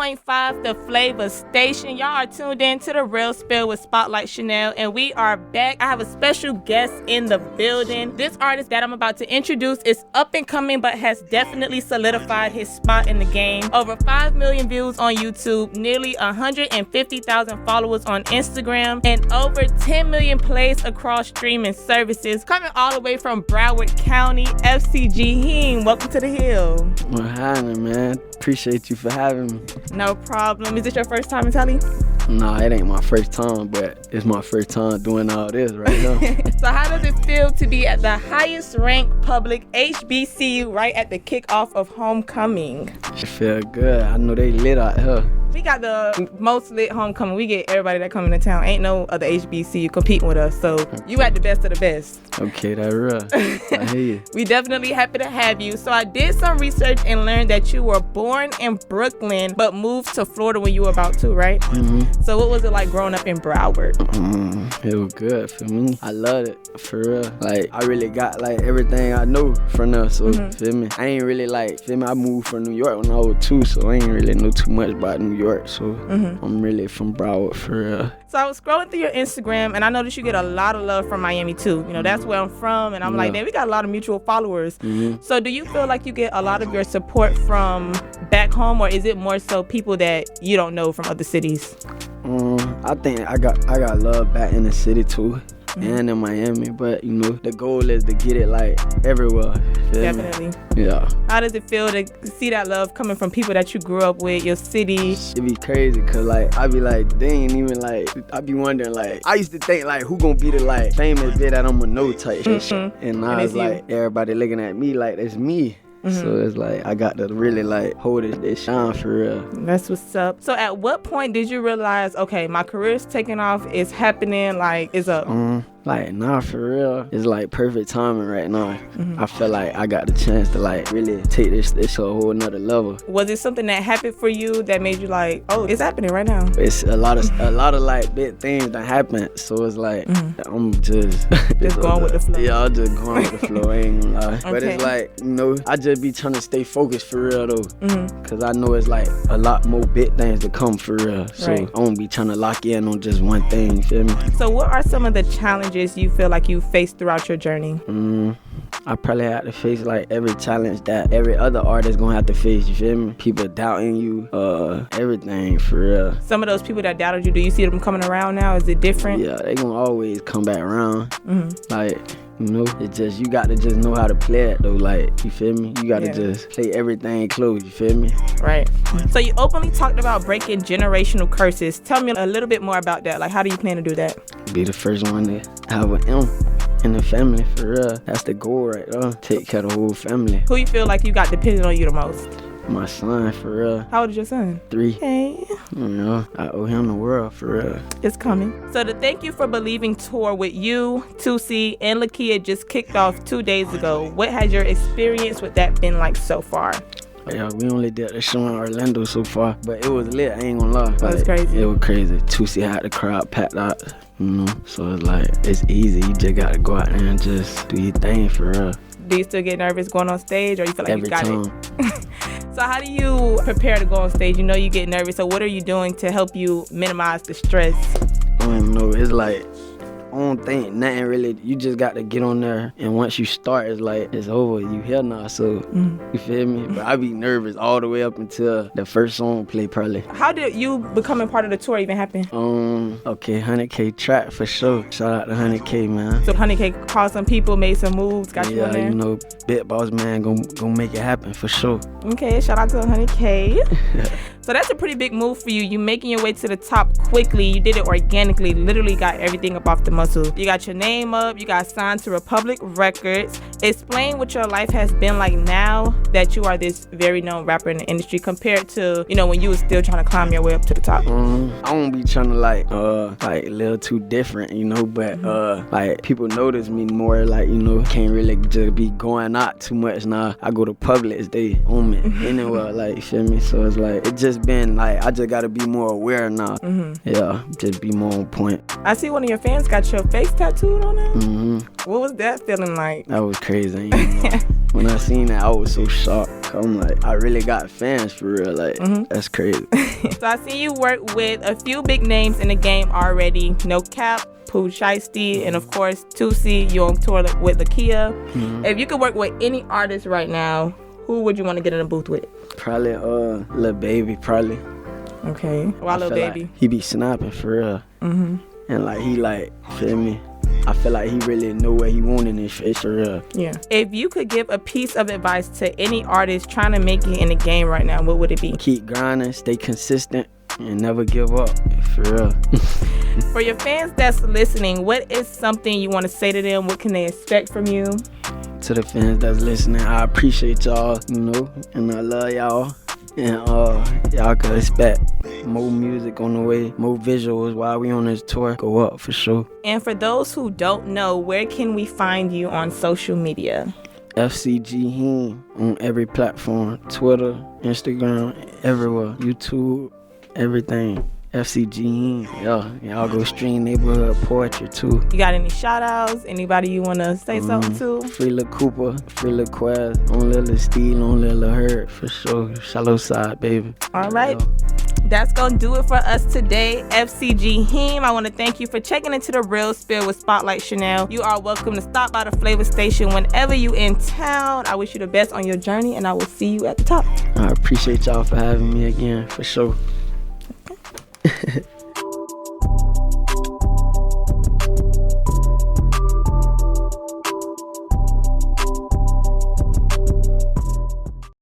100.5 The Flavor Station. Y'all are tuned in to The Real Spill with Spotlight Shanell, and we are back. I have a special guest in the building. This artist that I'm about to introduce is up and coming, but has definitely solidified his spot in the game. Over 5 million views on YouTube, nearly 150,000 followers on Instagram, and over 10 million plays across streaming services. Coming all the way from Broward County, FCG Heem. Welcome to the Hill. Well, hi, man. Appreciate you for having me. No problem. Is this your first time in Tally? Nah, it ain't my first time, but it's my first time doing all this right now. So how does it feel to be at the highest ranked public HBCU right at the kickoff of homecoming? It feel good. I know they lit out here. We got the most lit homecoming. We get everybody that come into town. Ain't no other HBCU competing with us. So you at the best of the best. Okay, that's real. I hear you. We definitely happy to have you. So I did some research and learned that you were born in Brooklyn, but moved to Florida when you were about 2, right? Mm-hmm. So what was it like growing up in Broward? It was good for me. I loved it, for real. Like, I really got, like, everything I know from there, so, feel me? I ain't really, like, feel me? I moved from New York when I was 2, so I ain't really know too much about New York, so I'm really from Broward, for real. So I was scrolling through your Instagram, and I noticed you get a lot of love from Miami, too. You know, that's where I'm from, and I'm like, man, we got a lot of mutual followers. So do you feel like you get a lot of your support from back home, or is it more so people that you don't know from other cities? I think I got love back in the city too, and in Miami. But you know, the goal is to get it like everywhere. Definitely. Yeah. How does it feel to see that love coming from people that you grew up with, your city? It be crazy, cause like I be like, they ain't even like. I be wondering like, I used to think like, who gonna be the like famous bit that I'ma know type shit, and now it's like everybody looking at me like it's me. So it's like I got to really like hold it shine for real. That's what's up. So at what point did you realize, okay, my career's taking off, it's happening, like it's up? Like, nah, for real. It's like perfect timing right now. I feel like I got the chance to like really take this to a whole nother level. Was it something that happened for you that made you like, oh, it's happening right now? It's a lot of like big things that happen. So it's like I'm just going with the flow. Yeah, I'm just going with the flow. I ain't gonna lie. Okay. But it's like, you know, I just be trying to stay focused for real though. Cause I know it's like a lot more big things to come for real. So I won't be trying to lock in on just one thing, you feel me? So what are some of the challenges you feel like you faced throughout your journey? I probably had to face like every challenge that every other artist gonna have to face, you feel me? People doubting you, everything for real. Some of those people that doubted you, do you see them coming around now? Is it different? Yeah, they gonna always come back around. Like, you know, it's just, you got to just know how to play it though, like, you feel me? You got to just play everything close, you feel me? Right. So you openly talked about breaking generational curses. Tell me a little bit more about that. Like, how do you plan to do that? Be the first one to have an M in the family, for real. That's the goal right there. Take care of the whole family. Who you feel like you got depending on you the most? My son, for real. How old is your son? 3. Okay. You know, I owe him the world, for real. It's coming. So the Thank You for Believing tour with you, 2C, and Lakia just kicked off 2 days ago. What has your experience with that been like so far? Yeah, we only did the show in Orlando so far, but it was lit, I ain't gonna lie. That's crazy. It was crazy. 2C had the crowd packed out, you know, so it's like, it's easy. You just gotta go out there and just do your thing, for real. Do you still get nervous going on stage, or you feel like Every you got time. it? So how do you prepare to go on stage? You know you get nervous, so what are you doing to help you minimize the stress? I don't know, it's like, I don't think nothing really, you just got to get on there, and once you start, it's like, it's over, you here now, so, you feel me? But I be nervous all the way up until the first song play, probably. How did you becoming part of the tour even happen? Okay, 100K track for sure. Shout out to 100K, man. So 100K called some people, made some moves, got you in there? Yeah, you know, Big Boss Man gonna make it happen for sure. Okay, shout out to 100K. So that's a pretty big move for you. You making your way to the top quickly. You did it organically, literally got everything up off the muscle. You got your name up, you got signed to Republic Records. Explain what your life has been like now that you are this very known rapper in the industry compared to, you know, when you were still trying to climb your way up to the top. I won't be trying to like a little too different, you know, but like people notice me more, like, you know, can't really just be going out too much now. I go to Publix, they own me anywhere, like, you feel me? So it's like, it just been like, I just gotta be more aware now. Yeah, just be more on point. I see one of your fans got your face tattooed on it. What was that feeling like? That was crazy. When I seen that, I was so shocked. I'm like, I really got fans for real. Like, that's crazy. So I see you work with a few big names in the game already. No Cap, Pooh Shiesty, and of course, Tusi. You're on tour with Lakia. If you could work with any artist right now, who would you want to get in a booth with? Probably Lil Baby, probably. Okay. Why Lil Baby? Like he be snapping for real. And like he like, feel me? I feel like he really know what he want in this shit for real. Yeah. If you could give a piece of advice to any artist trying to make it in the game right now, what would it be? Keep grinding, stay consistent, and never give up, for real. For your fans that's listening, what is something you want to say to them? What can they expect from you? To the fans that's listening, I appreciate y'all, you know, and I love y'all. And y'all can expect more music on the way, more visuals while we on this tour. Go up for sure. And for those who don't know, where can we find you on social media? FCG Heem on every platform, Twitter, Instagram, everywhere, YouTube, everything. FCG Heem. Y'all go stream Neighborhood Poetry too. You got any shout outs? Anybody you want to say something to? Free Lil Cooper, Free Lil Quaz, on Lil Steele, on Lil Hurt, for sure. Shallow side, baby. All right. That's going to do it for us today. FCG Heem, I want to thank you for checking into The Real Spill with Spotlight Shanell. You are welcome to stop by the Flavor Station whenever you in town. I wish you the best on your journey, and I will see you at the top. I appreciate y'all for having me again, for sure.